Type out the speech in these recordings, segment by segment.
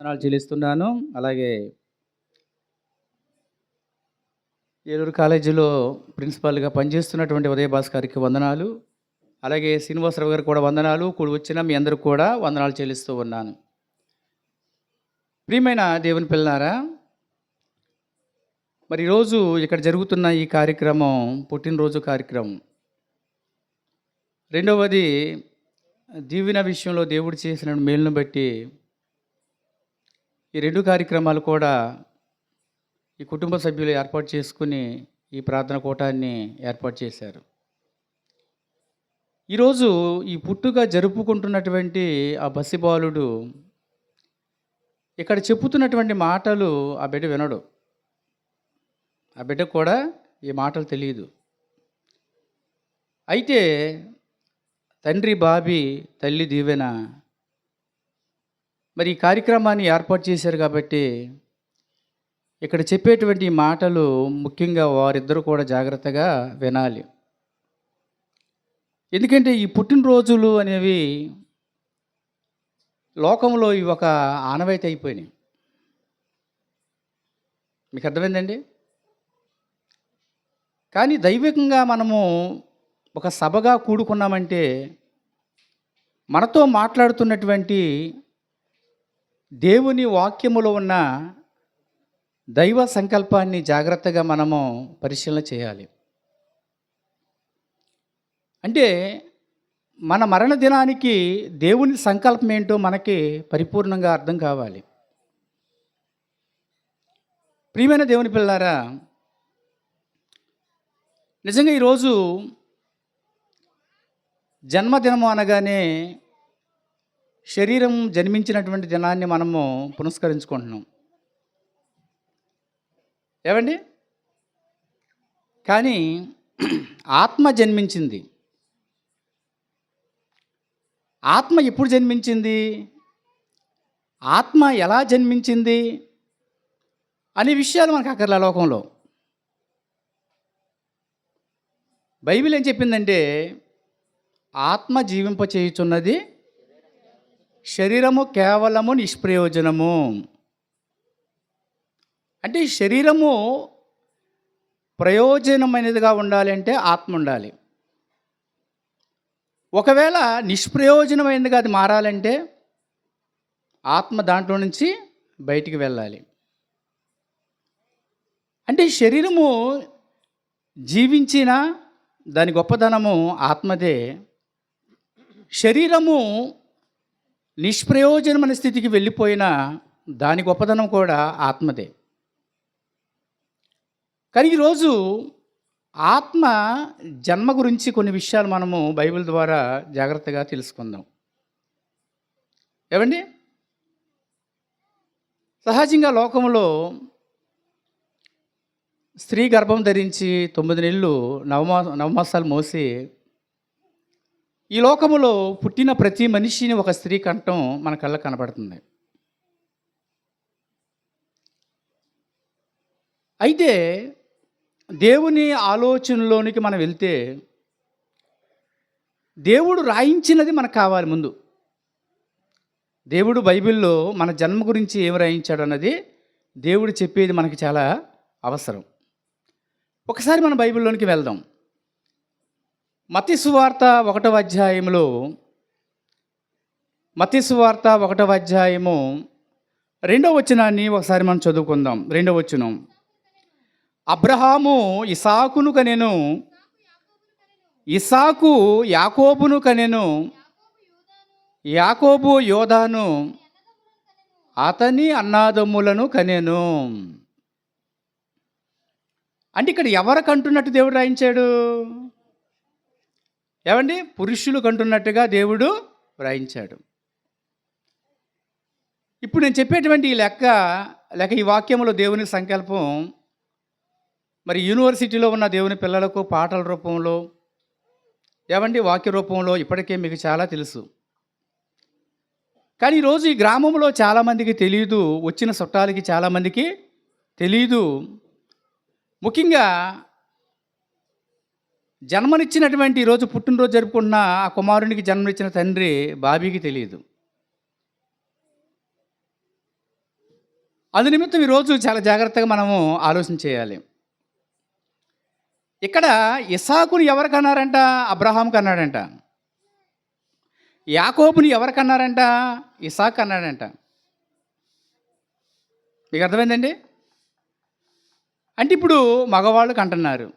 వందనాలు చెల్లిస్తున్నాను. అలాగే ఏలూరు కాలేజీలో ప్రిన్సిపాల్‌గా పనిచేస్తున్నటువంటి ఉదయ భాస్కర్‌కి వందనాలు. అలాగే శ్రీనివాసరావు గారికి కూడా వందనాలు. కూడి వచ్చిన మీ అందరికి కూడా వందనాలు చెల్లిస్తూ ఉన్నాను. ప్రియమైన దేవుని పిల్లారా, మరి ఈరోజు ఇక్కడ జరుగుతున్న ఈ కార్యక్రమం పుట్టినరోజు కార్యక్రమం. రెండవది దీవెన విషయంలో దేవుడు చేసిన మేలును బట్టి ఈ 2 కార్యక్రమాలు కూడా ఈ కుటుంబ సభ్యులు ఏర్పాటు చేసుకుని ఈ ప్రార్థన కూటాన్ని ఏర్పాటు చేశారు. ఈరోజు ఈ పుట్టుక జరుపుకుంటున్నటువంటి ఆ బసిబాలుడు ఇక్కడ చెప్పుతున్నటువంటి మాటలు ఆ బిడ్డ వినడు. ఆ బిడ్డకు కూడా ఈ మాటలు తెలియదు. అయితే తండ్రి బాబీ, తల్లి దీవెన మరి ఈ కార్యక్రమాన్ని ఏర్పాటు చేశారు కాబట్టి ఇక్కడ చెప్పేటువంటి మాటలు ముఖ్యంగా వారిద్దరూ కూడా జాగ్రత్తగా వినాలి. ఎందుకంటే ఈ పుట్టినరోజులు అనేవి లోకంలో ఇవి ఒక ఆనవాయితీ అయిపోయినాయి. మీకు అర్థమైందండి? కానీ దైవికంగా మనము ఒక సభగా కూడుకున్నామంటే మనతో మాట్లాడుతున్నటువంటి దేవుని వాక్యములో ఉన్న దైవ సంకల్పాన్ని జాగ్రత్తగా మనము పరిశీలన చేయాలి. అంటే మన మరణ దినానికి దేవుని సంకల్పం ఏంటో మనకి పరిపూర్ణంగా అర్థం కావాలి. ప్రియమైన దేవుని పిల్లారా, నిజంగా ఈరోజు జన్మదినము అనగానే శరీరం జన్మించినటువంటి దినాన్ని మనము పునస్కరించుకుంటున్నాం. ఏవండి? కానీ ఆత్మ జన్మించింది. ఆత్మ ఎప్పుడు జన్మించింది? ఆత్మ ఎలా జన్మించింది అనే విషయాలు మనకు అక్కర్లే లోకంలో. బైబిల్ ఏం చెప్పిందంటే ఆత్మ జీవింపచేయుచున్నది, శరీరము కేవలము నిష్ప్రయోజనము. అంటే శరీరము ప్రయోజనమైనదిగా ఉండాలి అంటే ఆత్మ ఉండాలి. ఒకవేళ నిష్ప్రయోజనమైనదిగా అది మారాలంటే ఆత్మ దాంట్లో నుంచి బయటికి వెళ్ళాలి. అంటే శరీరము జీవించిన దాని గొప్పదనము ఆత్మదే. శరీరము నిష్ప్రయోజనమైన స్థితికి వెళ్ళిపోయిన దాని గొప్పదనం కూడా ఆత్మదే. కానీ ఈరోజు ఆత్మ జన్మ గురించి కొన్ని విషయాలు మనము బైబిల్ ద్వారా జాగ్రత్తగా తెలుసుకుందాం. ఏవండి? సహజంగా లోకంలో స్త్రీ గర్భం ధరించి 9 నెలలు నవమాసాలు మోసి ఈ లోకములో పుట్టిన ప్రతి మనిషిని ఒక స్త్రీ కంఠం మన కళ్ళకు కనపడుతుంది. అయితే దేవుని ఆలోచనలోనికి మనం వెళ్తే దేవుడు రాయించినది మనకు కావాలి ముందు. దేవుడు బైబిల్లో మన జన్మ గురించి ఏమి రాయించాడు అన్నది దేవుడు చెప్పేది మనకి చాలా అవసరం. ఒకసారి మన బైబిల్లోనికి వెళ్దాం. మత్తయి సువార్త 1వ అధ్యాయంలో, మత్తయి సువార్త 1వ అధ్యాయము 2వ వచనాన్ని ఒకసారి మనం చదువుకుందాం. 2వ వచనం, అబ్రహాము ఇసాకును కనెను, ఇసాకు యాకోబును కనెను, యాకోబు యోదాను అతని అన్నాదమ్ములను కనెను. అంటే ఇక్కడ ఎవరికి అంటున్నట్టు దేవుడు రాయించాడు? ఏమండి? పురుషులు కంటున్నట్టుగా దేవుడు రాయించాడు. ఇప్పుడు నేను చెప్పేటువంటి ఈ లేక ఈ వాక్యంలో దేవుని సంకల్పం మరి యూనివర్సిటీలో ఉన్న దేవుని పిల్లలకు పాటల రూపంలో, ఏమండి, వాక్య రూపంలో ఇప్పటికే మీకు చాలా తెలుసు. కానీ ఈరోజు ఈ గ్రామంలో చాలామందికి తెలియదు, వచ్చిన చుట్టాలకి చాలామందికి తెలియదు. ముఖ్యంగా జన్మనిచ్చినటువంటి ఈరోజు పుట్టినరోజు జరుపుకుంటున్న ఆ కుమారునికి జన్మనిచ్చిన తండ్రి బాబీకి తెలియదు. అందు నిమిత్తం ఈరోజు చాలా జాగ్రత్తగా మనము ఆలోచన చేయాలి. ఇక్కడ ఇస్సాకుని ఎవరు కన్నారంట? అబ్రహాం కన్నాడంట. యాకోబుని ఎవరు కన్నారంట? ఇస్సాకు అన్నాడంట. మీకు అర్థమైందండి? అంటే ఇప్పుడు మగవాళ్ళు కంటున్నారు.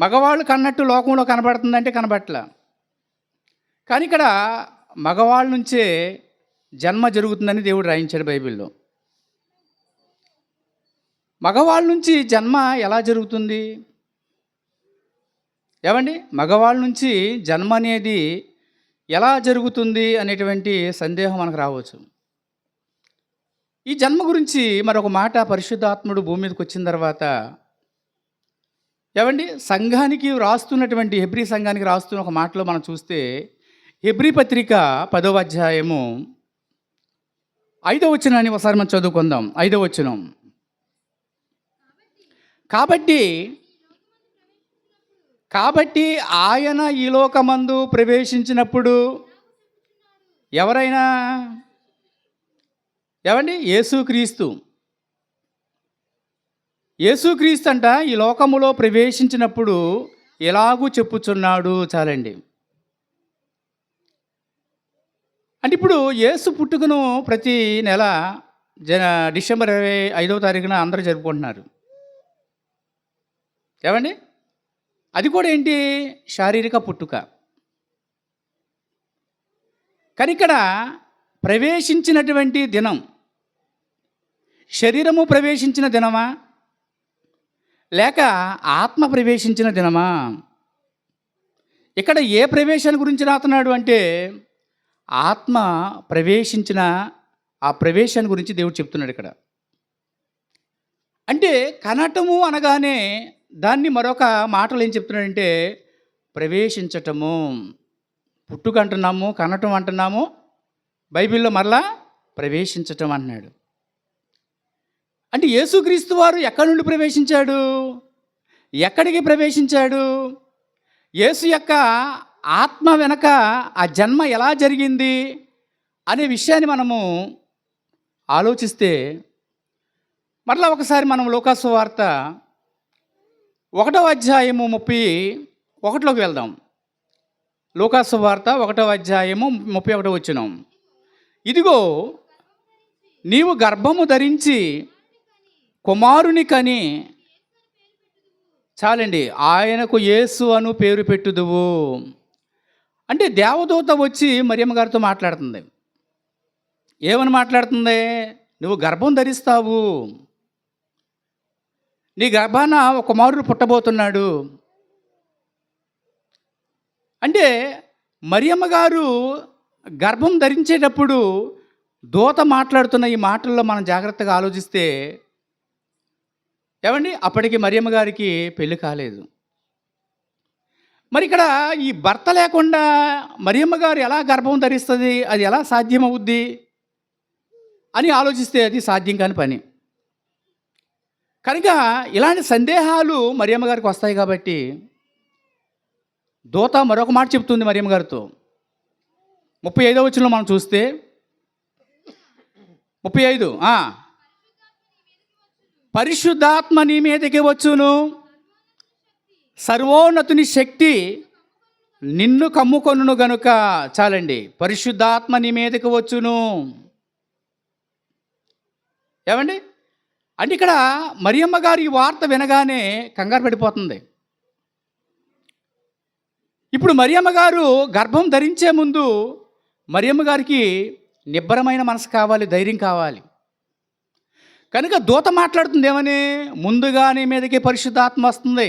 మగవాళ్ళు కన్నట్టు లోకంలో కనబడుతుందంటే కనబట్ల. కానీ ఇక్కడ మగవాళ్ళ నుంచే జన్మ జరుగుతుందని దేవుడు రాయించాడు బైబిల్లో. మగవాళ్ళ నుంచి జన్మ ఎలా జరుగుతుంది? ఏమండి, మగవాళ్ళ నుంచి జన్మ అనేది ఎలా జరుగుతుంది అనేటువంటి సందేహం మనకు రావచ్చు. ఈ జన్మ గురించి మరొక మాట పరిశుద్ధాత్ముడు భూమి మీదకి వచ్చిన తర్వాత ఏమండి సంఘానికి రాస్తున్నటువంటి హెబ్రీ సంఘానికి రాస్తున్న ఒక మాటలో మనం చూస్తే హెబ్రీ పత్రిక 10వ అధ్యాయము 5వ వచనాన్ని ఒకసారి మనం చదువుకుందాం. 5వ వచనం. కాబట్టి ఆయన ఈ లోకమందు ప్రవేశించినప్పుడు ఎవరైనా ఏమండి యేసుక్రీస్తు అంట ఈ లోకములో ప్రవేశించినప్పుడు ఎలాగూ చెప్పుచున్నాడు. చాలండి. అంటే ఇప్పుడు యేసు పుట్టుకను ప్రతి నెల డిసెంబర్ 25వ తారీఖున అందరూ జరుపుకుంటున్నారు. ఏమండి, అది కూడా ఏంటి? శారీరక పుట్టుక. కానీ ఇక్కడ ప్రవేశించినటువంటి దినం శరీరము ప్రవేశించిన దినమా లేక ఆత్మ ప్రవేశించిన దినమా? ఇక్కడ ఏ ప్రవేశాన్ని గురించి రాస్తున్నాడు అంటే ఆత్మ ప్రవేశించిన ఆ ప్రవేశాన్ని గురించి దేవుడు చెప్తున్నాడు ఇక్కడ. అంటే కనటము అనగానే దాన్ని మరొక మాటలు ఏం చెప్తున్నాడంటే ప్రవేశించటము. పుట్టుక అంటున్నాము, కనటం అంటున్నాము, బైబిల్లో మరలా ప్రవేశించటం అంటున్నాడు. అంటే యేసుక్రీస్తు వారు ఎక్కడి నుండి ప్రవేశించాడు? ఎక్కడికి ప్రవేశించాడు? యేసు యొక్క ఆత్మ వెనక ఆ జన్మ ఎలా జరిగింది అనే విషయాన్ని మనము ఆలోచిస్తే మరలా ఒకసారి మనం లూకాసు వార్త 1వ అధ్యాయము 31లోకి వెళ్దాం. లూకాసు వార్త 1వ అధ్యాయము 31వ వచనం. ఇదిగో నీవు గర్భము ధరించి కుమారుని కని, చాలండి, ఆయనకు యేసు అను పేరు పెట్టుదువు. అంటే దేవదూత వచ్చి మరియమ్మ గారితో మాట్లాడుతుంది. ఏమని మాట్లాడుతుంది? నువ్వు గర్భం ధరిస్తావు, నీ గర్భాన ఒక కుమారుడు పుట్టబోతున్నాడు. అంటే మరియమ్మ గారు గర్భం ధరించేటప్పుడు దూత మాట్లాడుతున్న ఈ మాటల్లో మనం జాగ్రత్తగా ఆలోచిస్తే ఏమండి అప్పటికి మరియమ్మ గారికి పెళ్లి కాలేదు. మరి ఇక్కడ ఈ భర్త లేకుండా మరియమ్మ గారు ఎలా గర్భం ధరిస్తుంది? అది ఎలా సాధ్యమవుద్ది అని ఆలోచిస్తే అది సాధ్యం కాని పని. కనుక ఇలాంటి సందేహాలు మరియమ్మ గారికి వస్తాయి. కాబట్టి దూత మరొక మాట చెప్తుంది మరియమ్మ గారితో. 35వ వచనంలో మనం చూస్తే 35 పరిశుద్ధాత్మ నీ మీదకి వచ్చును, సర్వోన్నతుని శక్తి నిన్ను కమ్ముకొనును గనుక. చాలండి, పరిశుద్ధాత్మ నీ మీదకి వచ్చును. ఏమండి, అంటే ఇక్కడ మరియమ్మ గారు ఈ వార్త వినగానే కంగారు పడిపోతుంది. ఇప్పుడు మరియమ్మ గారు గర్భం ధరించే ముందు మరియమ్మ గారికి నిబ్బరమైన మనసు కావాలి, ధైర్యం కావాలి. కనుక దూత మాట్లాడుతుంది ఏమని? ముందుగా నీ మీదకి పరిశుద్ధాత్మ వస్తుంది.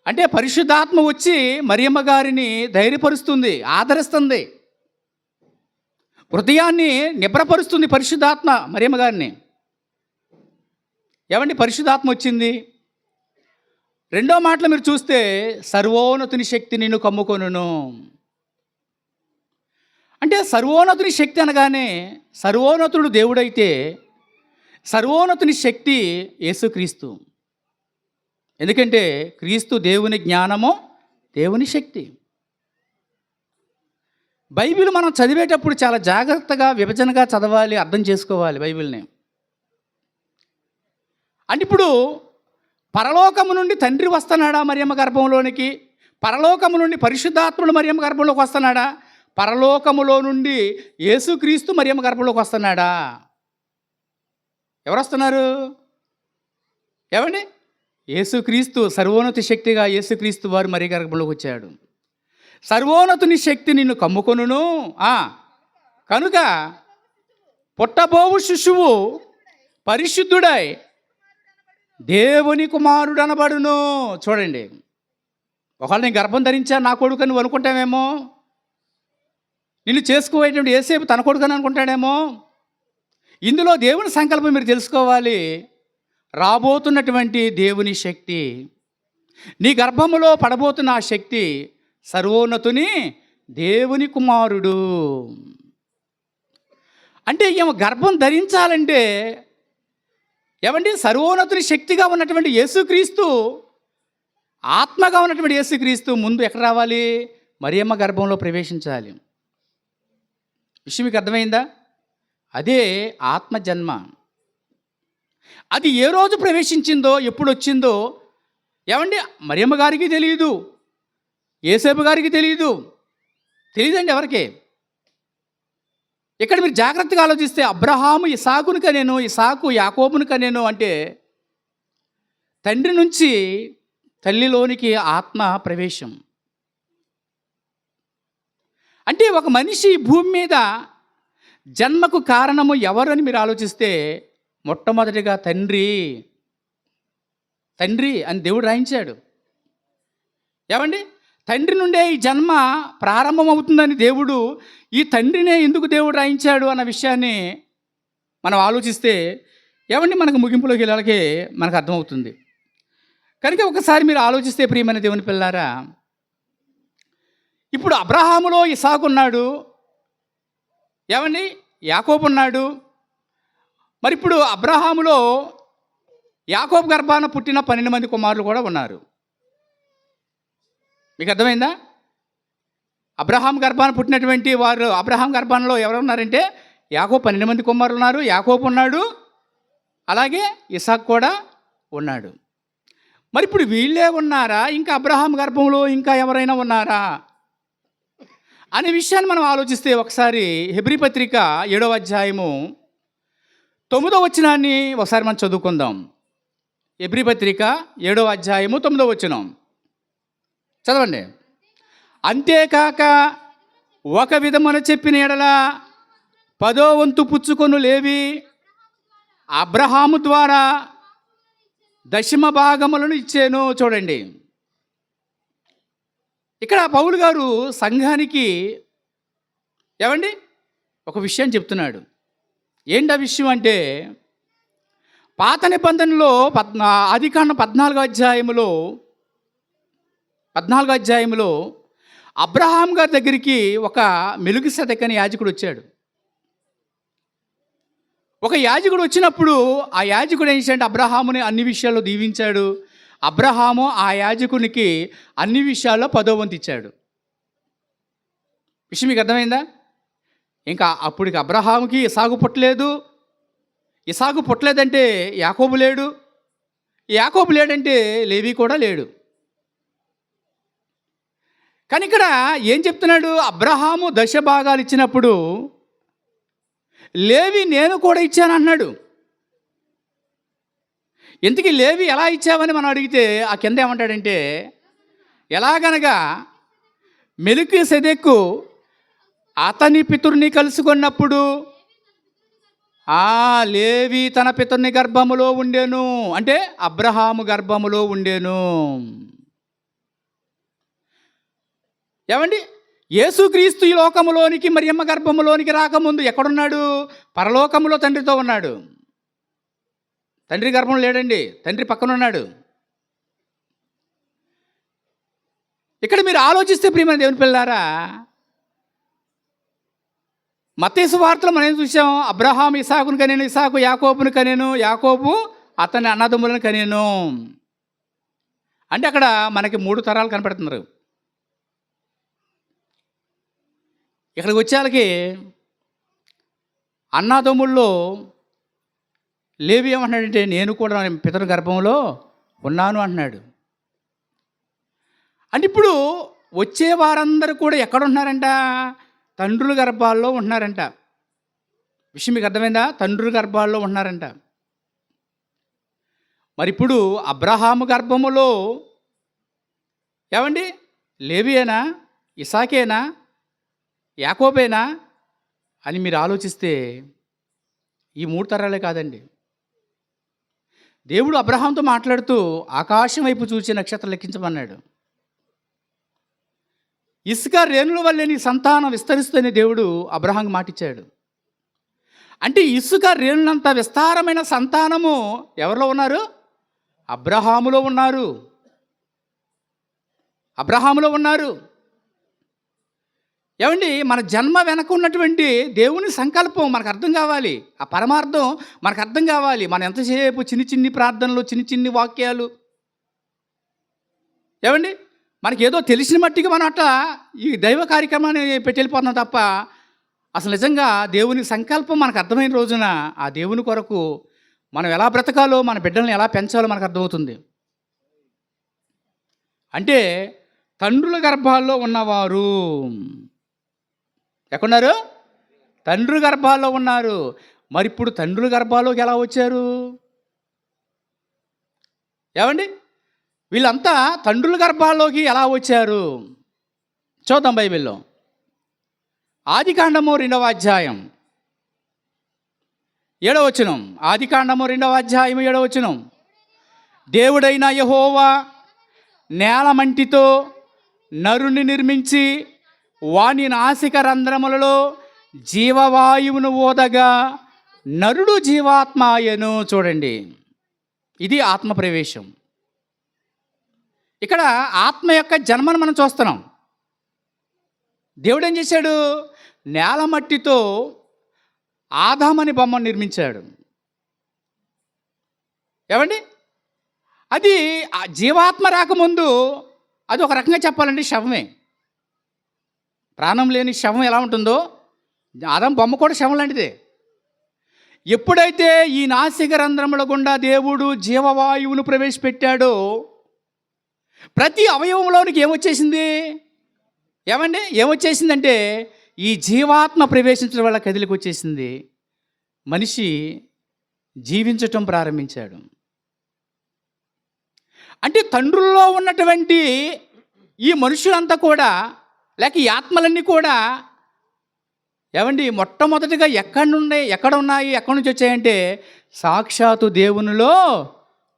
అంటే పరిశుద్ధాత్మ వచ్చి మరియమ్మ గారిని ధైర్యపరుస్తుంది, ఆదరిస్తుంది, హృదయాన్ని నిబ్రపరుస్తుంది పరిశుద్ధాత్మ మరియమ్మ గారిని. ఏమండి, పరిశుద్ధాత్మ వచ్చింది. రెండో మాటలు మీరు చూస్తే సర్వోన్నతుని శక్తి నిన్ను కమ్ముకొనును. అంటే సర్వోన్నతుని శక్తి అనగానే సర్వోన్నతుడు దేవుడైతే సర్వోన్నతుని శక్తి యేసుక్రీస్తు. ఎందుకంటే క్రీస్తు దేవుని జ్ఞానము, దేవుని శక్తి. బైబిల్ మనం చదివేటప్పుడు చాలా జాగ్రత్తగా విభజనగా చదవాలి, అర్థం చేసుకోవాలి బైబిల్ని. అంటే ఇప్పుడు పరలోకము నుండి తండ్రి వస్తున్నాడా మరియమ్మ గర్భంలోనికి? పరలోకము నుండి పరిశుద్ధాత్ముడు మరియమ్మ గర్భంలోకి వస్తున్నాడా? పరలోకములో నుండి యేసుక్రీస్తు మరియమ్మ గర్భంలోకి వస్తున్నాడా? ఎవరు వస్తున్నారు? ఏమండి? యేసుక్రీస్తు, సర్వోన్నత శక్తిగా యేసుక్రీస్తు వారు మరి గర్భంలోకి వచ్చాడు. సర్వోన్నతుని శక్తి నిన్ను కమ్ముకొనును, కనుక పుట్టబోవు శిశువు పరిశుద్ధుడై దేవుని కుమారుడు అనబడును. చూడండి, ఒకవేళ నేను గర్భం ధరించా నా కొడుకు నువ్వు అనుకుంటావేమో, నిన్ను చేసుకోబోయేటువంటి యేసేపు తన కొడుకు అని అనుకుంటాడేమో. ఇందులో దేవుని సంకల్పం మీరు తెలుసుకోవాలి. రాబోతున్నటువంటి దేవుని శక్తి, నీ గర్భములో పడబోతున్న ఆ శక్తి సర్వోన్నతుని దేవుని కుమారుడు. అంటే ఈమె గర్భం ధరించాలంటే ఏమండి, సర్వోన్నతుని శక్తిగా ఉన్నటువంటి యేసుక్రీస్తు, ఆత్మగా ఉన్నటువంటి యేసుక్రీస్తు ముందు ఎక్కడ రావాలి? మరియమ్మ గర్భంలో ప్రవేశించాలి. విషయం మీకు అర్థమైందా? అదే ఆత్మ జన్మ. అది ఏ రోజు ప్రవేశించిందో, ఎప్పుడు వచ్చిందో ఏమండి మరియమ్మ గారికి తెలియదు, యేసేపు గారికి తెలియదండి ఎవరికి. ఇక్కడ మీరు జాగ్రత్తగా ఆలోచిస్తే అబ్రహాము ఇసాకును కనేను, ఇసాకు యాకోబును కనేను అంటే తండ్రి నుంచి తల్లిలోనికి ఆత్మ ప్రవేశం. అంటే ఒక మనిషి భూమి మీద జన్మకు కారణము ఎవరు అని మీరు ఆలోచిస్తే మొట్టమొదటిగా తండ్రి అని దేవుడు రాయించాడు. ఏమండి, తండ్రి నుండే ఈ జన్మ ప్రారంభమవుతుందని దేవుడు, ఈ తండ్రినే ఎందుకు దేవుడు రాయించాడు అన్న విషయాన్ని మనం ఆలోచిస్తే ఏమండి మనకు ముగింపులోకి వెళ్ళాలకే మనకు అర్థమవుతుంది. కనుక ఒకసారి మీరు ఆలోచిస్తే ప్రియమైన దేవుని పిల్లారా, ఇప్పుడు అబ్రహాములో ఇసాకు ఉన్నాడు, ఏమండి యాకోబు ఉన్నాడు. మరి ఇప్పుడు అబ్రహాములో యాకోబు గర్భాన పుట్టిన 12 మంది కుమారులు కూడా ఉన్నారు. మీకు అర్థమైందా? అబ్రహాం గర్భాన పుట్టినటువంటి వారు, అబ్రహాం గర్భంలో ఎవరు ఉన్నారంటే యాకోబు 12 మంది కుమారులు ఉన్నారు, యాకోబు ఉన్నాడు, అలాగే ఇసాక్ కూడా ఉన్నాడు. మరి ఇప్పుడు వీళ్ళే ఉన్నారా, ఇంకా అబ్రహాం గర్భంలో ఇంకా ఎవరైనా ఉన్నారా అనే విషయాన్ని మనం ఆలోచిస్తే ఒకసారి హెబ్రీ పత్రిక 7వ అధ్యాయము 9వ వచనాన్ని ఒకసారి మనం చదువుకుందాం. హెబ్రీ పత్రిక 7వ అధ్యాయము 9వ వచనం చదవండి. అంతేకాక ఒక విధమున చెప్పిన ఎడల 10వ వంతు పుచ్చుకొను లేవి అబ్రహాము ద్వారా దశమ భాగములను ఇచ్చాను. చూడండి, ఇక్కడ పౌలు గారు సంఘానికి ఏమండి ఒక విషయం చెప్తున్నాడు. ఏంటి ఆ విషయం అంటే, పాత నిబంధనలో ఆదికాండం 14వ అధ్యాయములో అబ్రహాం గారి దగ్గరికి ఒక మెలుకిసెదెకు అనే యాజకుడు వచ్చాడు. ఒక యాజకుడు వచ్చినప్పుడు ఆ యాజకుడు ఏం చేశాడు, అబ్రహాముని అన్ని విషయాల్లో దీవించాడు. అబ్రహాము ఆ యాజకునికి అన్ని విషయాల్లో 10వ వంతు ఇచ్చాడు. విషయం మీకు అర్థమైందా? ఇంకా అప్పటికి అబ్రహాముకి ఇసాకు పుట్టలేదంటే యాకోబు లేడు, యాకోబు లేడంటే లేవి కూడా లేడు. కానీ ఇక్కడ ఏం చెప్తున్నాడు, అబ్రహాము 10 భాగాలు ఇచ్చినప్పుడు లేవి నేను కూడా ఇచ్చాను అన్నాడు. ఎందుకు లేవి ఎలా ఇచ్చావని మనం అడిగితే ఆ కింద ఏమంటాడంటే, ఎలాగనగా మెలికీసెదెకు అతని పితరుని కలుసుకున్నప్పుడు లేవి తన పితరుని గర్భములో ఉండేను, అంటే అబ్రహాము గర్భములో ఉండేను. ఏమండి, యేసుక్రీస్తు ఈ లోకములోనికి మరియమ్మ గర్భములోనికి రాకముందు ఎక్కడున్నాడు? పరలోకములో తండ్రితో ఉన్నాడు. తండ్రి గర్భంలో లేడండి, తండ్రి పక్కన ఉన్నాడు. ఇక్కడ మీరు ఆలోచిస్తే ప్రియమైన దేవుని పిల్లారా, మత్తయి సువార్తలో మనం ఏం చూసాం, అబ్రహాం ఇసాకును కనేను, ఇసాకు యాకోబును కనేను, యాకోబు అతని అన్నదమ్ములను కనేను. అంటే అక్కడ మనకి 3 తరాలు కనపడుతున్నారు. ఇక్కడికి వచ్చేళ్ళకి అన్నాదమ్ముల్లో లేవి ఏమంటున్నాడంటే, నేను కూడా నా పితరు గర్భంలో ఉన్నాను అంటున్నాడు. అంటే ఇప్పుడు వచ్చే వారందరూ కూడా ఎక్కడ ఉంటున్నారంట? తండ్రుల గర్భాల్లో ఉంటున్నారంట. విషయం మీకు అర్థమైందా? తండ్రుల గర్భాల్లో ఉంటున్నారంట. మరి ఇప్పుడు అబ్రహాము గర్భములో ఏమండి లేవియేనా, ఇసాకేనా, యాకోబేనా అని మీరు ఆలోచిస్తే ఈ 3 తరాలే కాదండి. దేవుడు అబ్రహాంతో మాట్లాడుతూ ఆకాశం వైపు చూసి నక్షత్రం లెక్కించమన్నాడు. ఇసుక రేణుల వల్లే నీ సంతానం విస్తరిస్తుందని దేవుడు అబ్రహాంకు మాటిచ్చాడు. అంటే ఇసుక రేణులంత విస్తారమైన సంతానము ఎవరిలో ఉన్నారు? అబ్రహాములో ఉన్నారు. అబ్రహాములో ఉన్నారు. ఏమండి, మన జన్మ వెనక ఉన్నటువంటి దేవుని సంకల్పం మనకు అర్థం కావాలి. ఆ పరమార్థం మనకు అర్థం కావాలి. మనం ఎంతసేపు చిన్ని ప్రార్థనలు, చిన్ని వాక్యాలు, ఏమండి మనకి ఏదో తెలిసిన మట్టికి మనం అట్లా ఈ దైవ కార్యక్రమాన్ని పెట్టి వెళ్ళిపోతున్నాం తప్ప అసలు నిజంగా దేవుని సంకల్పం మనకు అర్థమైన రోజున ఆ దేవుని కొరకు మనం ఎలా బ్రతకాలో, మన బిడ్డల్ని ఎలా పెంచాలో మనకు అర్థమవుతుంది. అంటే తండ్రుల గర్భాల్లో ఉన్నవారు ఎక్కడున్నారు? తండ్రుల గర్భాల్లో ఉన్నారు. మరి ఇప్పుడు తండ్రుల గర్భాల్లోకి ఎలా వచ్చారు? ఏమండి, వీళ్ళంతా తండ్రుల గర్భాల్లోకి ఎలా వచ్చారు చూద్దాం. బైబిల్లో ఆదికాండము 2వ అధ్యాయం 7వ వచనం. ఆదికాండము 2వ అధ్యాయం 7వ వచనం. దేవుడైన యెహోవా నేలమంటితో నరుని నిర్మించి వాని నాసిక రంధ్రములలో జీవవాయువును ఓదగా నరుడు జీవాత్మాయను. చూడండి, ఇది ఆత్మ ప్రవేశం. ఇక్కడ ఆత్మ యొక్క జన్మను మనం చూస్తున్నాం. దేవుడు ఏం చేశాడు? నేల మట్టితో ఆదామని బొమ్మను నిర్మించాడు. ఏమండి, అది జీవాత్మ రాకముందు అది ఒక రకంగా చెప్పాలంటే శవమే. ప్రాణం లేని శవం ఎలా ఉంటుందో ఆదాం బొమ్మ కూడా శవం లాంటిదే. ఎప్పుడైతే ఈ నాసిక రంధ్రముల గుండా దేవుడు జీవవాయువును ప్రవేశపెట్టాడో ప్రతి అవయవంలోనికి ఏమొచ్చేసింది? ఏమండి, ఏమొచ్చేసిందంటే ఈ జీవాత్మ ప్రవేశించడం వల్ల కదిలికి వచ్చేసింది. మనిషి జీవించటం ప్రారంభించాడు. అంటే తండ్రుల్లో ఉన్నటువంటి ఈ మనుషులంతా కూడా, లేక ఈ ఆత్మలన్నీ కూడా ఏమండి మొట్టమొదటిగా ఎక్కడి నుంచి వచ్చాయంటే సాక్షాత్తు దేవునిలో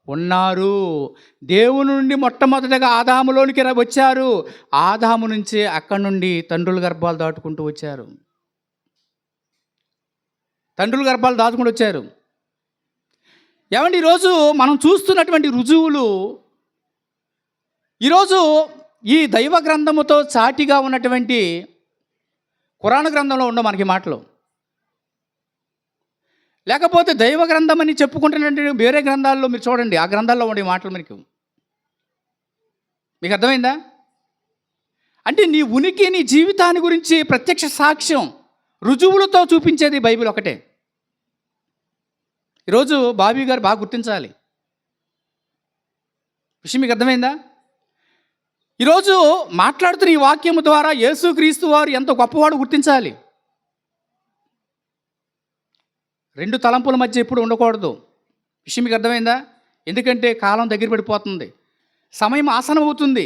ఉన్నారు. దేవుని నుండి మొట్టమొదటిగా ఆదాములోనికి వచ్చారు. ఆదాము నుంచి అక్కడి నుండి తండ్రుల గర్భాలు దాటుకుంటూ వచ్చారు. తండ్రుల గర్భాలు దాటుకుంటూ వచ్చారు. ఏమండి, ఈరోజు మనం చూస్తున్నటువంటి రుజువులు, ఈరోజు ఈ దైవ గ్రంథముతో చాటిగా ఉన్నటువంటి ఖురాన్ గ్రంథంలో ఉన్న మనకి మాటలు, లేకపోతే దైవ గ్రంథం అని చెప్పుకుంటున్నటువంటి వేరే గ్రంథాల్లో మీరు చూడండి, ఆ గ్రంథాల్లో ఉండే మాటలు మీకు అర్థమైందా? అంటే నీ ఉనికి, నీ జీవితాన్ని గురించి ప్రత్యక్ష సాక్ష్యం రుజువులతో చూపించేది బైబిల్ ఒకటే. ఈరోజు బాబీ గారు బాగా గుర్తించాలి. విషయం మీకు అర్థమైందా? ఈరోజు మాట్లాడుతున్న ఈ వాక్యము ద్వారా యేసుక్రీస్తు వారు ఎంత గొప్పవాడు గుర్తించాలి. 2 తలంపుల మధ్య ఎప్పుడు ఉండకూడదు. విషయం మీకు అర్థమైందా? ఎందుకంటే కాలం దగ్గర పడిపోతుంది, సమయం ఆసనం అవుతుంది.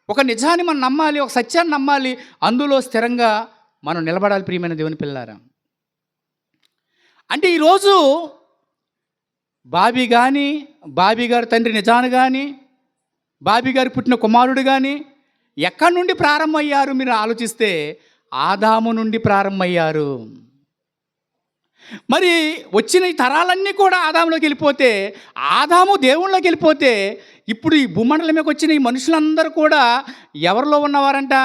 ఒక నిజాన్ని మనం నమ్మాలి, ఒక సత్యాన్ని నమ్మాలి, అందులో స్థిరంగా మనం నిలబడాలి. ప్రియమైన దేవుని పిల్లారా, అంటే ఈరోజు బాబీ కానీ, బాబీ గారి తండ్రి నిజాను కానీ, బాబీ గారి పుట్టిన కుమారుడు కానీ ఎక్కడి నుండి ప్రారంభమయ్యారు మీరు ఆలోచిస్తే ఆదాము నుండి ప్రారంభమయ్యారు. మరి వచ్చిన ఈ తరాలన్నీ కూడా ఆదాములోకి వెళ్ళిపోతే, ఆదాము దేవుళ్ళలోకి వెళ్ళిపోతే, ఇప్పుడు ఈ భూమండలం మీదకి వచ్చిన ఈ మనుషులందరూ కూడా ఎవరిలో ఉన్నవారంట?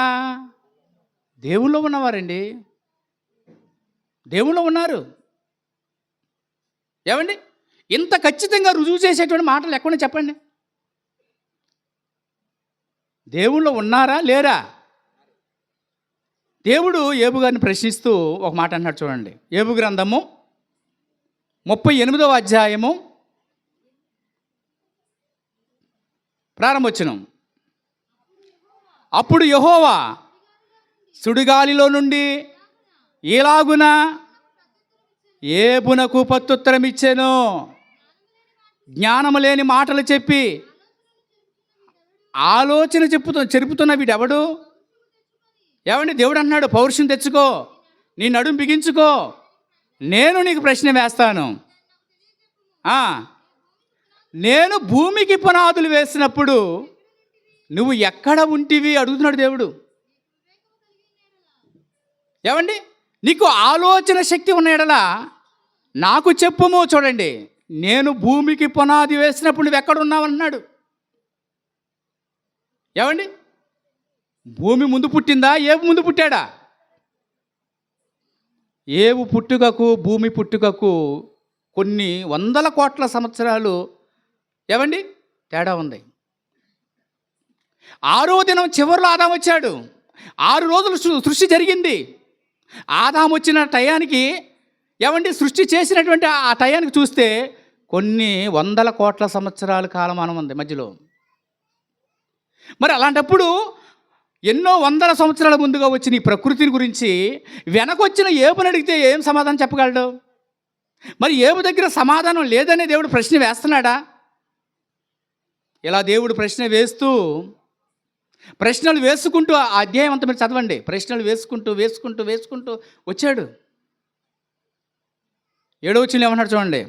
దేవుళ్ళో ఉన్నవారండి. దేవుళ్ళో ఉన్నారు. ఏమండి, ఇంత ఖచ్చితంగా రుజువు చేసేటువంటి మాటలు ఎక్కడ చెప్పండి? దేవుళ్ళో ఉన్నారా లేరా? దేవుడు ఏబు గారిని ప్రశ్నిస్తూ ఒక మాట అన్నాడు చూడండి. ఏబు గ్రంథము 38వ అధ్యాయము ప్రారంభవచనం. అప్పుడు యెహోవా సుడిగాలిలో నుండి ఈలాగున ఏబునకు ప్రత్యుత్తరం ఇచ్చెను, జ్ఞానము లేని మాటలు చెప్పి ఆలోచన చెరుపుతున్న వీడెవడు? ఏమండి, దేవుడు అన్నాడు, పౌరుషం తెచ్చుకో, నీ నడుము బిగించుకో, నేను నీకు ప్రశ్న వేస్తాను. నేను భూమికి పునాదులు వేసినప్పుడు నువ్వు ఎక్కడ ఉంటివి అడుగుతున్నాడు దేవుడు. ఏమండి, నీకు ఆలోచన శక్తి ఉన్న యెడల నాకు చెప్పుము. చూడండి, నేను భూమికి పునాది వేసినప్పుడు నువ్వు ఎక్కడున్నావు అన్నాడు. ఏమండి, భూమి ముందు పుట్టిందా, ఏబు ముందు పుట్టాడా? ఏబు పుట్టుకకు భూమి పుట్టుకకు కొన్ని వందల కోట్ల సంవత్సరాలు ఏమండి తేడా ఉంది. 6వ దినం చివరిలో ఆదాం వచ్చాడు. 6 రోజులు సృష్టి జరిగింది. ఆదాం వచ్చిన టయానికి ఏమండి సృష్టి చేసినటువంటి ఆ టయానికి చూస్తే కొన్ని వందల కోట్ల సంవత్సరాల కాలమానం ఉంది మధ్యలో. మరి అలాంటప్పుడు ఎన్నో వందల సంవత్సరాల ముందుగా వచ్చిన ఈ ప్రకృతిని గురించి వెనకొచ్చిన ఏబుని అడిగితే ఏం సమాధానం చెప్పగలడు? మరి ఏబు దగ్గర సమాధానం లేదనే దేవుడు ప్రశ్న వేస్తున్నాడా? ఇలా దేవుడు ప్రశ్న ప్రశ్నలు వేసుకుంటూ ఆ అధ్యాయం అంతా మీరు చదవండి. ప్రశ్నలు వేసుకుంటూ వచ్చాడు. 7వ వచనంలో ఏమన్నాడు చూడండి.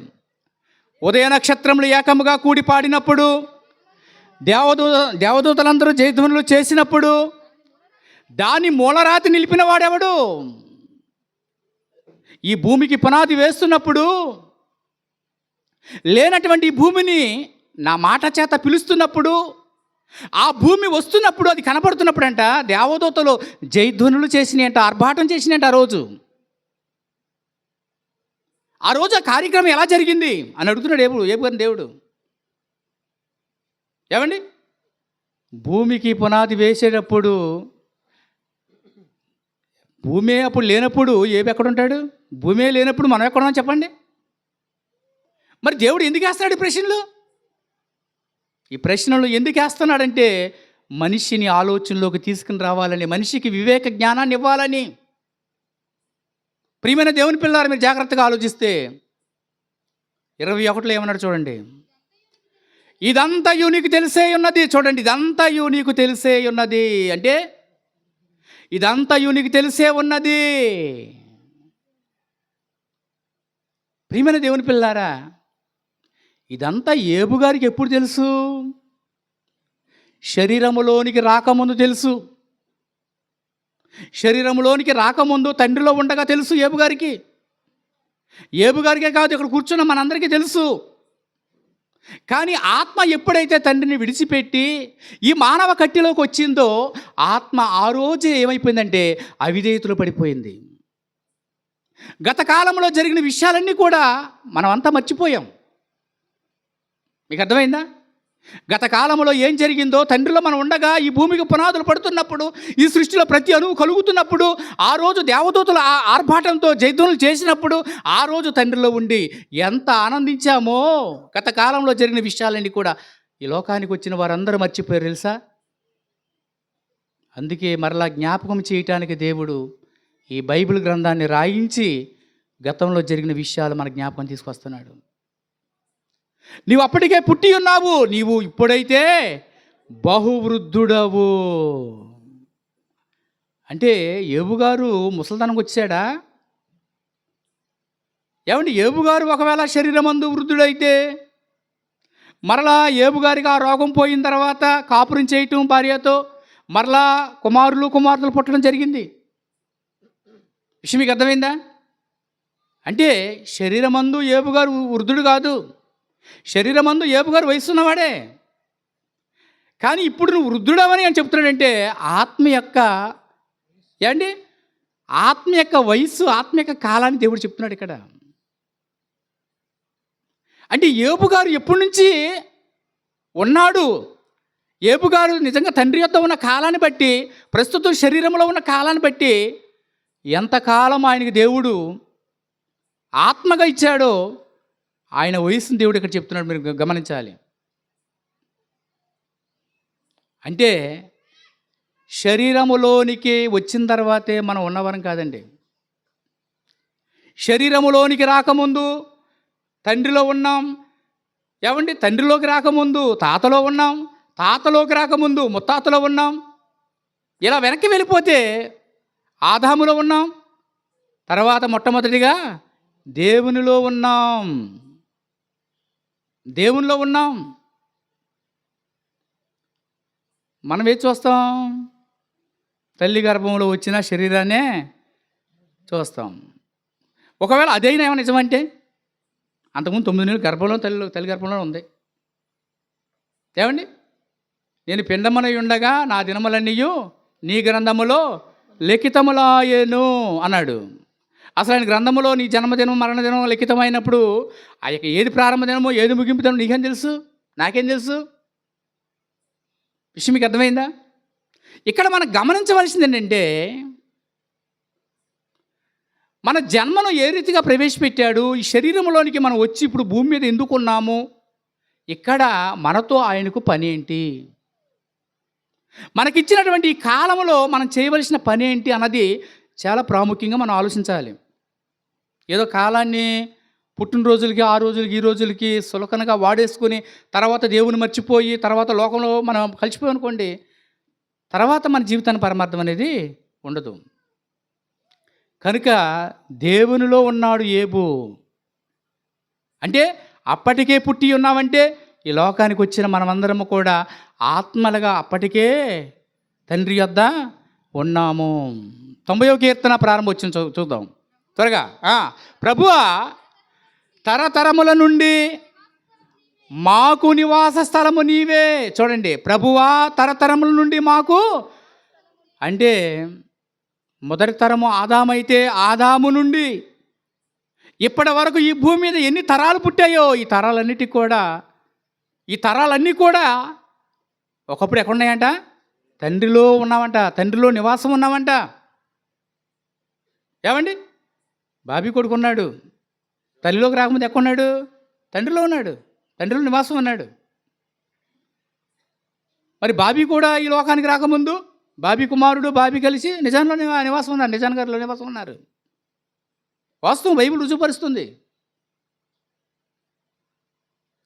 ఉదయ నక్షత్రములు ఏకముగా కూడి పాడినప్పుడు, దేవదూతలందరూ జయధ్వనులు చేసినప్పుడు దాని మూలరాతి నిలిపిన వాడెవడు? ఈ భూమికి పునాది వేస్తున్నప్పుడు లేనటువంటి ఈ భూమిని నా మాట చేత పిలుస్తున్నప్పుడు, ఆ భూమి వస్తున్నప్పుడు, అది కనపడుతున్నప్పుడు అంట దేవదూతలు జయధ్వనులు చేసినాయంట, ఆర్భాటం చేసినాయంట. ఆ రోజు ఆ కార్యక్రమం ఎలా జరిగింది అని అడుగుతున్నాడు ఏబు గారిని దేవుడు. ఏమండి, భూమికి పునాది వేసేటప్పుడు భూమి అప్పుడు లేనప్పుడు ఏబు ఎక్కడుంటాడు? భూమి లేనప్పుడు మనం ఎక్కడున్నాం చెప్పండి. మరి దేవుడు ఎందుకు వేస్తున్నాడు ఈ ప్రశ్నలు? ఈ ప్రశ్నలు ఎందుకు వేస్తున్నాడంటే మనిషిని ఆలోచనలోకి తీసుకుని రావాలని, మనిషికి వివేక జ్ఞానాన్ని ఇవ్వాలని. ప్రియమైన దేవుని పిల్లారు, మీరు జాగ్రత్తగా ఆలోచిస్తే 21లో ఏమన్నాడు చూడండి. ఇదంతయు నీకు తెలిసే ఉన్నది. చూడండి, ఇదంతయు నీకు తెలిసే ఉన్నది అంటే ఇదంతయు నీకు తెలిసే ఉన్నది. ప్రియమైన దేవుని పిల్లారా, ఇదంతా ఏబు గారికి ఎప్పుడు తెలుసు? శరీరములోనికి రాకముందు తెలుసు. శరీరంలోనికి రాకముందు తండ్రిలో ఉండగా తెలుసు ఏబు గారికి. ఏబు గారికే కాదు, ఇక్కడ కూర్చున్న మనందరికీ తెలుసు. కానీ ఆత్మ ఎప్పుడైతే తండ్రిని విడిచిపెట్టి ఈ మానవ కట్టిలోకి వచ్చిందో, ఆత్మ ఆ రోజే ఏమైపోయిందంటే అవిధేయతలో పడిపోయింది. గత కాలంలో జరిగిన విషయాలన్నీ కూడా మనమంతా మర్చిపోయాం. మీకు అర్థమైందా? గత కాలంలో ఏం జరిగిందో, తండ్రిలో మనం ఉండగా ఈ భూమికి పునాదులు పడుతున్నప్పుడు, ఈ సృష్టిలో ప్రతి అణువు కలుగుతున్నప్పుడు, ఆ రోజు దేవదూతలు ఆర్భాటంతో జయధ్వనులు చేసినప్పుడు, ఆ రోజు తండ్రిలో ఉండి ఎంత ఆనందించామో, గత కాలంలో జరిగిన విషయాలన్నీ కూడా ఈ లోకానికి వచ్చిన వారందరూ మర్చిపోయారు తెలుసా? అందుకే మరలా జ్ఞాపకం చేయటానికి దేవుడు ఈ బైబిల్ గ్రంథాన్ని రాయించి గతంలో జరిగిన విషయాలు మన జ్ఞాపకం తీసుకొస్తున్నాడు. నీవు అప్పటికే పుట్టి ఉన్నావు, నీవు ఇప్పుడైతే బహువృద్ధుడవు. అంటే ఏబు గారు ముసలితనంకి వచ్చాడా? ఏమండి, ఏబు గారు ఒకవేళ శరీరమందు వృద్ధుడైతే మరలా ఏబు గారికి ఆ రోగం పోయిన తర్వాత కాపురం చేయటం భార్యతో, మరలా కుమారులు పుట్టడం జరిగింది. విషయం మీకు అర్థమైందా? అంటే శరీరమందు ఏబు గారు వృద్ధుడు కాదు, శరీరమందు ఏబు గారు వయసున్నవాడే. కానీ ఇప్పుడు నువ్వు వృద్ధుడవని అని చెప్తున్నాడంటే ఆత్మ యొక్క వయస్సు, ఆత్మ యొక్క కాలాన్ని దేవుడు చెప్తున్నాడు ఇక్కడ. అంటే ఏబు గారు ఎప్పటి నుంచి ఉన్నాడు? ఏబు గారు నిజంగా తండ్రి యొద్ద ఉన్న కాలాన్ని బట్టి, ప్రస్తుతం శరీరంలో ఉన్న కాలాన్ని బట్టి ఎంతకాలం ఆయనకి దేవుడు ఆత్మగా ఇచ్చాడో ఆయన వయసుని దేవుడు ఇక్కడ చెప్తున్నాడు, మీరు గమనించాలి. అంటే శరీరములోనికి వచ్చిన తర్వాతే మనం ఉన్నవారం కాదండి. శరీరములోనికి రాకముందు తండ్రిలో ఉన్నాం. ఏమండి, తండ్రిలోకి రాకముందు తాతలో ఉన్నాం, తాతలోకి రాకముందు ముత్తాతలో ఉన్నాం. ఇలా వెనక్కి వెళ్ళిపోతే ఆదాములో ఉన్నాం, తర్వాత మొట్టమొదటిగా దేవునిలో ఉన్నాం. దేవునిలో ఉన్నాం. మనం ఏది చూస్తాం? తల్లి గర్భంలో వచ్చిన శరీరాన్నే చూస్తాం. ఒకవేళ అదైనా ఏమో నిజమంటే, అంతకుముందు 9 నెలలు గర్భంలో తల్లి గర్భంలో ఉంది. ఏమండి, నేను పిండమనై ఉండగా నా దినములన్నీయు నీ గ్రంథములో లిఖితములాయెను అన్నాడు. అసలు ఆయన గ్రంథములో నీ జన్మదినం మరణదినం లిఖితమైనప్పుడు ఆ యొక్క ఏది ప్రారంభ దినమో ఏది ముగింపు దినమో నీకేం తెలుసు? నాకేం తెలుసు? విషయం మీకు అర్థమైందా? ఇక్కడ మనం గమనించవలసింది ఏంటంటే, మన జన్మను ఏ రీతిగా ప్రవేశపెట్టాడు, ఈ శరీరంలోనికి మనం వచ్చి ఇప్పుడు భూమి మీద ఎందుకున్నాము, ఇక్కడ మనతో ఆయనకు పని ఏంటి, మనకిచ్చినటువంటి ఈ కాలంలో మనం చేయవలసిన పని ఏంటి అన్నది చాలా ప్రాముఖ్యంగా మనం ఆలోచించాలి. ఏదో కాలాన్ని పుట్టినరోజులకి, ఆ రోజులకి, ఈ రోజులకి సులకనగా వాడేసుకుని తర్వాత దేవుని మర్చిపోయి తర్వాత లోకంలో మనం కలిసిపోయి అనుకోండి, తర్వాత మన జీవితానికి పరమార్థం అనేది ఉండదు. కనుక దేవునిలో ఉన్నాడు యేబు. అంటే అప్పటికే పుట్టి ఉన్నామంటే ఈ లోకానికి వచ్చిన మనమందరము కూడా ఆత్మలుగా అప్పటికే తండ్రి యొద్ద ఉన్నాము. 90వ కీర్తన ప్రారంభం వచ్చింది, చూద్దాం త్వరగా. ప్రభువా, తరతరముల నుండి మాకు నివాస స్థలము నీవే. చూడండి, ప్రభువా తరతరముల నుండి మాకు అంటే మొదటి తరము ఆదామైతే ఆదాము నుండి ఇప్పటి వరకు ఈ భూమి మీద ఎన్ని తరాలు పుట్టాయో ఈ తరాలన్నీ కూడా ఒకప్పుడు ఎక్కడున్నాయంట? తండ్రిలో ఉన్నామంట, తండ్రిలో నివాసం ఉన్నామంట. ఏమండి, బాబీ కొడుకున్నాడు, తల్లిలోకి రాకముందు ఎక్కడున్నాడు? తండ్రిలో ఉన్నాడు, తండ్రిలో నివాసం ఉన్నాడు. మరి బాబీ కూడా ఈ లోకానికి రాకముందు బాబీ కుమారుడు బాబీ కలిసి నిజాంలో నివాసం ఉన్నారు, నిజాన్ గారిలో నివాసం ఉన్నారు. వాస్తవం బైబిల్ రుజుపరుస్తుంది.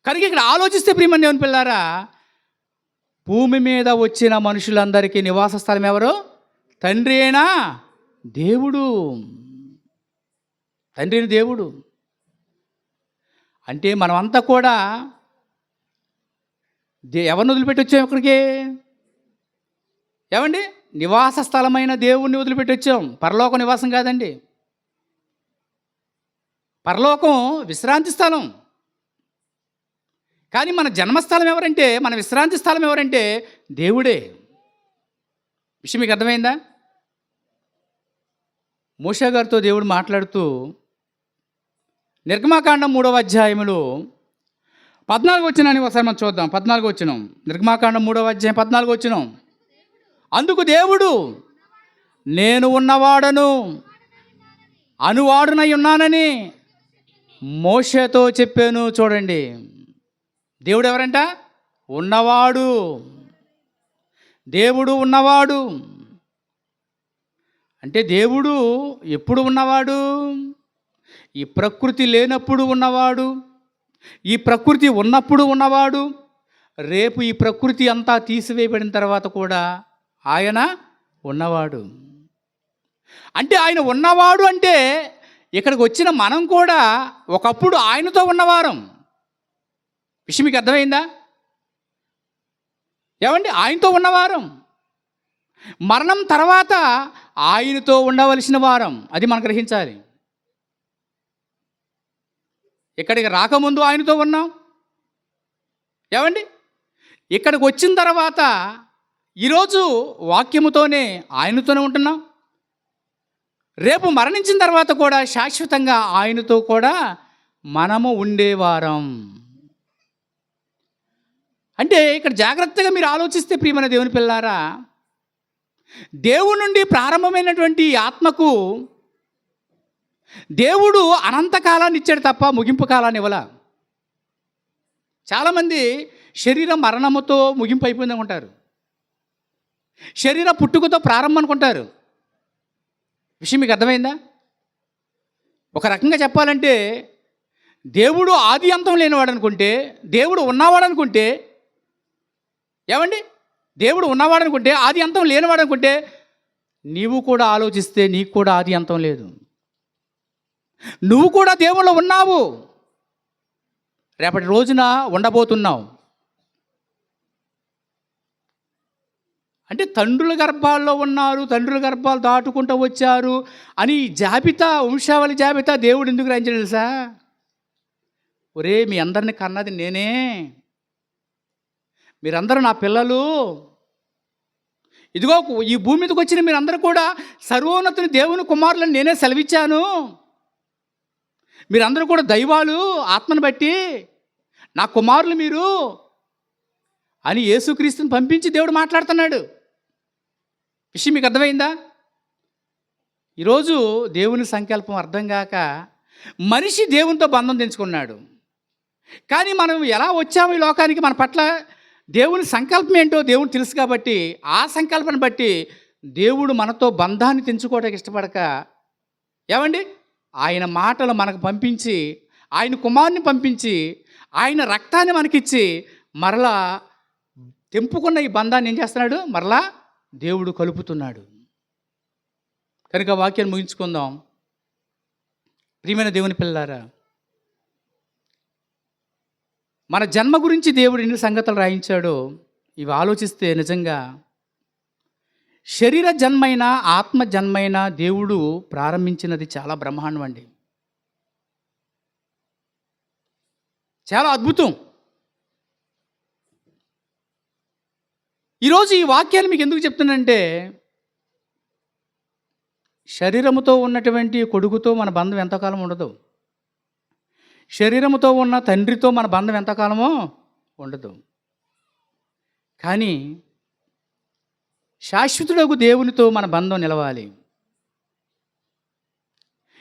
కనుక ఇక్కడ ఆలోచిస్తే ప్రియమైన దేవుని పిల్లారా, భూమి మీద వచ్చిన మనుషులందరికీ నివాస స్థలం ఎవరు? తండ్రి అయినా దేవుడు. తండ్రిని దేవుడు అంటే మనమంతా కూడా ఎవరిని వదిలిపెట్టి వచ్చాం ఇక్కడికి? ఏమండి, నివాస స్థలమైన దేవుణ్ణి వదిలిపెట్టి వచ్చాం. పరలోకం నివాసం కాదండి. పరలోకం విశ్రాంతి స్థలం. కానీ మన జన్మస్థలం ఎవరంటే, మన విశ్రాంతి స్థలం ఎవరంటే దేవుడే. విషయం మీకు అర్థమైందా? మోషే గారితో దేవుడు మాట్లాడుతూ నిర్గమాకాండం 3వ అధ్యాయములో 14వ వచనాన్ని ఒకసారి మనం చూద్దాం. 14వ వచనం, నిర్గమాకాండం 3వ అధ్యాయం 14వ వచనం. అందుకు దేవుడు, నేను ఉన్నవాడను అనువాడునై ఉన్నానని మోషేతో చెప్పాను. చూడండి, దేవుడు ఎవరంట? ఉన్నవాడు. దేవుడు ఉన్నవాడు అంటే దేవుడు ఎప్పుడు ఉన్నవాడు? ఈ ప్రకృతి లేనప్పుడు ఉన్నవాడు, ఈ ప్రకృతి ఉన్నప్పుడు ఉన్నవాడు, రేపు ఈ ప్రకృతి అంతా తీసివేయబడిన తర్వాత కూడా ఆయన ఉన్నవాడు. అంటే ఆయన ఉన్నవాడు అంటే ఇక్కడికి వచ్చిన మనం కూడా ఒకప్పుడు ఆయనతో ఉన్నవారం. విషయం మీకు అర్థమైందా? ఏమండి, ఆయనతో ఉన్నవారం. మరణం తర్వాత ఆయనతో ఉండవలసిన వారం, అది మనం గ్రహించాలి. ఇక్కడికి రాకముందు ఆయనతో ఉన్నాం. ఏమండి, ఇక్కడికి వచ్చిన తర్వాత ఈరోజు వాక్యముతోనే ఆయనతోనే ఉంటున్నాం. రేపు మరణించిన తర్వాత కూడా శాశ్వతంగా ఆయనతో కూడా మనము ఉండేవారం. అంటే ఇక్కడ జాగ్రత్తగా మీరు ఆలోచిస్తే ప్రియమైన దేవుని పిల్లారా, దేవుని నుండి ప్రారంభమైనటువంటి ఆత్మకు దేవుడు అనంత కాలాన్ని ఇచ్చాడు తప్ప ముగింపు కాలాన్ని ఇవ్వలా. చాలామంది శరీరం మరణముతో ముగింపు అయిపోయింది అనుకుంటారు, శరీర పుట్టుకతో ప్రారంభం అనుకుంటారు. విషయం మీకు అర్థమైందా? ఒక రకంగా చెప్పాలంటే దేవుడు ఆది అంతం లేనివాడు అనుకుంటే, దేవుడు ఉన్నవాడు అనుకుంటే, ఏమండి, దేవుడు ఉన్నవాడు అనుకుంటే, ఆది అంతం లేనివాడు అనుకుంటే, నీవు కూడా ఆలోచిస్తే నీకు కూడా ఆది అంతం లేదు. నువ్వు కూడా దేవుళ్ళు ఉన్నావు, రేపటి రోజున ఉండబోతున్నావు. అంటే తండ్రుల గర్భాల్లో ఉన్నారు, తండ్రుల గర్భాలు దాటుకుంటూ వచ్చారు అని జాబితా, వంశావళి జాబితా దేవుడు ఎందుకు రాయించాడు తెలుసా? ఒరే, మీ అందరిని కన్నది నేనే, మీరందరూ నా పిల్లలు. ఇదిగో ఈ భూమి మీదకి వచ్చిన మీరందరూ కూడా సర్వోన్నతుని దేవుని కుమారులని నేనే సెలవిచ్చాను. మీరందరూ కూడా దైవాలు, ఆత్మను బట్టి నా కుమారులు మీరు అని యేసుక్రీస్తుని పంపించి దేవుడు మాట్లాడుతున్నాడు. విషయం మీకు అర్థమైందా? ఈరోజు దేవుని సంకల్పం అర్థం కాక మనిషి దేవునితో బంధం తెంచుకున్నాడు. కానీ మనం ఎలా వచ్చాము ఈ లోకానికి, మన పట్ల దేవుని సంకల్పం ఏంటో దేవుడు తెలుసు కాబట్టి ఆ సంకల్పాన్ని బట్టి దేవుడు మనతో బంధాన్ని తెంచుకోవడానికి ఇష్టపడక, ఏమండి, ఆయన మాటలు మనకు పంపించి, ఆయన కుమారుని పంపించి, ఆయన రక్తాన్ని మనకిచ్చి మరలా తెంపుకున్న ఈ బంధాన్ని ఏం చేస్తున్నాడు? మరలా దేవుడు కలుపుతున్నాడు. కనుక వాక్యాన్ని ముగించుకుందాం. ప్రియమైన దేవుని పిల్లారా, మన జన్మ గురించి దేవుడు ఎన్ని సంగతులు రాయించాడో ఇవి ఆలోచిస్తే నిజంగా శరీర జన్మైన, ఆత్మ జన్మైన దేవుడు ప్రారంభించినది చాలా బ్రహ్మాండం అండి, చాలా అద్భుతం. ఈరోజు ఈ వాక్యాన్ని మీకు ఎందుకు చెప్తున్నానంటే, శరీరముతో ఉన్నటువంటి కొడుకుతో మన బంధం ఎంతకాలం ఉండదు, శరీరముతో ఉన్న తండ్రితో మన బంధం ఎంతకాలమో ఉండదు. కానీ శాశ్వతుడగు దేవునితో మన బంధం నిలవాలి,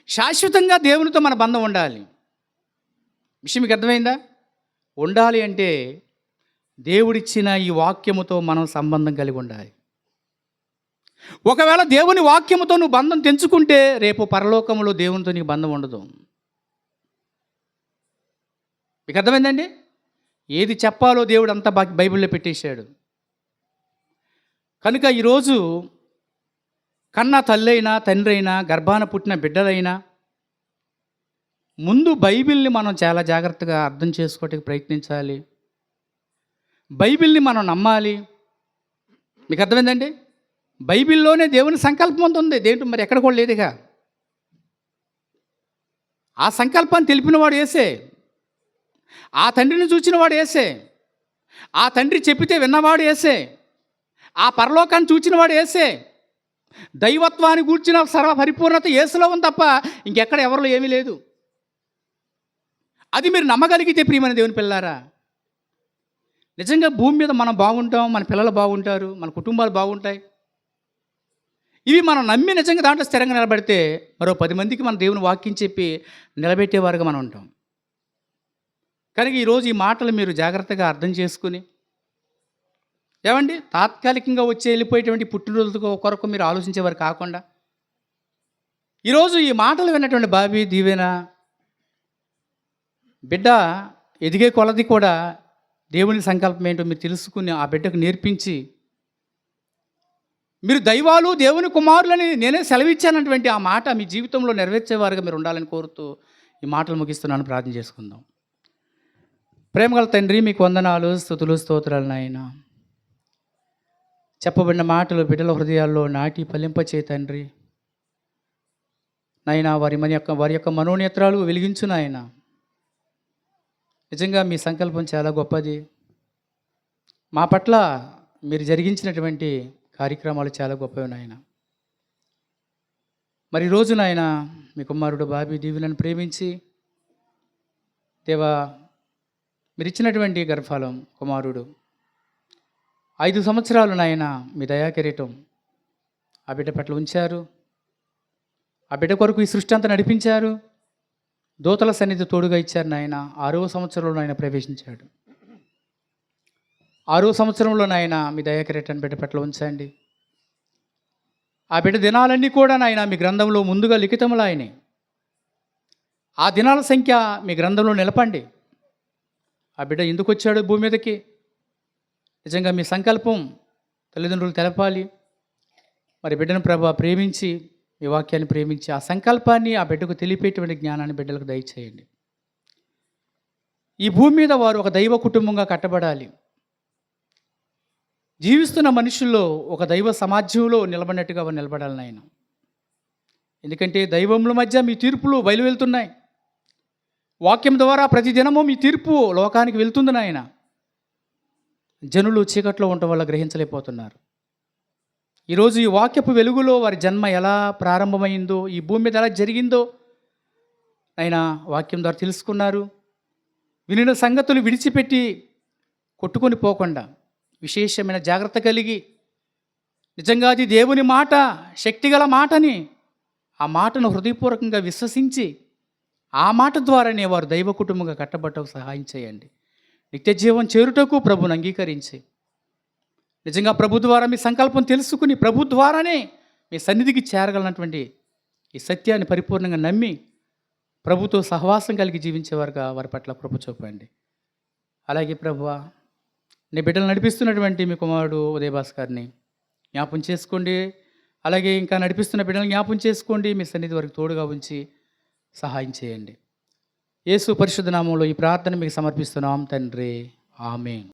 శాశ్వతంగా దేవునితో మన బంధం ఉండాలి. విషయం మీకు అర్థమైందా? ఉండాలి అంటే దేవుడిచ్చిన ఈ వాక్యముతో మనం సంబంధం కలిగి ఉండాలి. ఒకవేళ దేవుని వాక్యముతో నువ్వు బంధం తెంచుకుంటే రేపు పరలోకములో దేవునితో నీకు బంధం ఉండదు. మీకు అర్థమైందండి? ఏది చెప్పాలో దేవుడు అంతా బైబిల్లో పెట్టేశాడు. కనుక ఈరోజు కన్న తల్లి అయినా, తండ్రి అయినా, గర్భాన పుట్టిన బిడ్డలైనా ముందు బైబిల్ని మనం చాలా జాగ్రత్తగా అర్థం చేసుకోవడానికి ప్రయత్నించాలి. బైబిల్ని మనం నమ్మాలి. మీకు అర్థమైందండి? బైబిల్లోనే దేవుని సంకల్పం అంత ఉంది, దేంట్లో మరి ఎక్కడ కూడా లేదుగా. ఆ సంకల్పాన్ని తెలిపినవాడు యేసే, ఆ తండ్రిని చూచినవాడు యేసే, ఆ తండ్రి చెప్పితే విన్నవాడు యేసే, ఆ పరలోకాన్ని చూచినవాడు యేసే. దైవత్వాన్ని గూర్చిన సర్వ పరిపూర్ణత యేసులో ఉంది తప్ప ఇంకెక్కడ ఎవరిలో ఏమీ లేదు. అది మీరు నమ్మగలిగితే ప్రియమైన దేవుని పిల్లారా, నిజంగా భూమి మీద మనం బాగుంటాం, మన పిల్లలు బాగుంటారు, మన కుటుంబాలు బాగుంటాయి. ఇవి మనం నమ్మి నిజంగా దాంట్లో స్థిరంగా నిలబడితే మరో 10 మందికి మన దేవుని వాక్యం చెప్పి నిలబెట్టేవారుగా మనం ఉంటాం. కనుక ఈరోజు ఈ మాటలు మీరు జాగ్రత్తగా అర్థం చేసుకుని, ఏమండి, తాత్కాలికంగా వచ్చి వెళ్ళిపోయేటువంటి పుట్టినరోజుల కొరకు మీరు ఆలోచించేవారు కాకుండా, ఈరోజు ఈ మాటలు విన్నటువంటి బాబీ, దీవెన బిడ్డ ఎదిగే కొలది కూడా దేవుని సంకల్పం ఏంటో మీరు తెలుసుకుని ఆ బిడ్డకు నేర్పించి, మీరు దైవాలు, దేవుని కుమారులని నేనే సెలవిచ్చానటువంటి ఆ మాట మీ జీవితంలో నెరవేర్చేవారుగా మీరు ఉండాలని కోరుతూ ఈ మాటలు ముగిస్తున్నాను. ప్రార్థన చేసుకుందాం. ప్రేమగల తండ్రి, మీకు వందనాలు, స్తుతులు, స్తోత్రాలు నాయన. చెప్పబడిన మాటలు బిడ్డల హృదయాల్లో నాటి ఫలింపచే తండ్రి నాయన. వారి యొక్క మనోనేత్రాలు వెలిగించు నాయన. నిజంగా మీ సంకల్పం చాలా గొప్పది. మా పట్ల మీరు జరిగించినటువంటి కార్యక్రమాలు చాలా గొప్పవి నాయన. మరి ఈరోజు నాయన మీ కుమారుడు బాబీ దీవెనను ప్రేమించి, దేవా, మీరు ఇచ్చినటువంటి గర్భఫలం కుమారుడు 5 సంవత్సరాలు నాయన మీ దయాకిరీటం ఆ బిడ్డ పట్ల ఉంచారు. ఆ బిడ్డ కొరకు ఈ సృష్టి అంతా నడిపించారు. దూతల సన్నిధి తోడుగా ఇచ్చారు నాయన. 6వ సంవత్సరంలో ఆయన ప్రవేశించాడు. 6వ సంవత్సరంలో నాయన మీ దయాకిరీటాన్ని బిడ్డ పట్ల ఉంచండి. ఆ బిడ్డ దినాలన్నీ కూడా నాయన మీ గ్రంథంలో ముందుగా లిఖితములు ఆయనే. ఆ దినాల సంఖ్య మీ గ్రంథంలో నిలపండి. ఆ బిడ్డ ఎందుకు వచ్చాడు భూమి మీదకి? నిజంగా మీ సంకల్పం తల్లిదండ్రులు తెలపాలి. మరి బిడ్డను ప్రభు ప్రేమించి, మీ వాక్యాన్ని ప్రేమించి, ఆ సంకల్పాన్ని ఆ బిడ్డకు తెలిపేటువంటి జ్ఞానాన్ని బిడ్డలకు దయచేయండి. ఈ భూమి మీద వారు ఒక దైవ కుటుంబంగా కట్టబడాలి. జీవిస్తున్న మనుషుల్లో ఒక దైవ సమాజంలో నిలబడినట్టుగా వారు నిలబడాలి నాయన. ఎందుకంటే దైవముల మధ్య మీ తీర్పులు బయలువెళ్తున్నాయి. వాక్యం ద్వారా ప్రతిదినము మీ తీర్పు లోకానికి వెళ్తుంది నాయన. జనులు చీకట్లో ఉండటం వల్ల గ్రహించలేకపోతున్నారు. ఈరోజు ఈ వాక్యపు వెలుగులో వారి జన్మ ఎలా ప్రారంభమైందో, ఈ భూమి మీద ఎలా జరిగిందో అయినా వాక్యం ద్వారా తెలుసుకున్నారు. వినిన సంగతులు విడిచిపెట్టి కొట్టుకొని పోకుండా విశేషమైన జాగ్రత్త కలిగి, నిజంగా అది దేవుని మాట, శక్తిగల మాటని, ఆ మాటను హృదయపూర్వకంగా విశ్వసించి ఆ మాట ద్వారానే వారు దైవ కుటుంబంగా కట్టబట్టకు సహాయం చేయండి. నిత్య జీవం చేరుటకు ప్రభుని అంగీకరించి, నిజంగా ప్రభు ద్వారా మీ సంకల్పం తెలుసుకుని ప్రభు ద్వారానే మీ సన్నిధికి చేరగలనటువంటి ఈ సత్యాన్ని పరిపూర్ణంగా నమ్మి ప్రభుతో సహవాసం కలిగి జీవించేవారుగా వారి పట్ల కృప చూపండి. అలాగే ప్రభువా, నీ బిడ్డలు నడిపిస్తున్నటువంటి మీ కుమారుడు ఉదయభాస్కర్ని జ్ఞాపం చేసుకోండి. అలాగే ఇంకా నడిపిస్తున్న బిడ్డలను జ్ఞాపం చేసుకోండి. మీ సన్నిధి వరకు తోడుగా ఉంచి సహాయం చేయండి. యేసు పరిశుద్ధ నామంలో ఈ ప్రార్థన మీకు సమర్పిస్తున్నాం తండ్రి. ఆమేన్.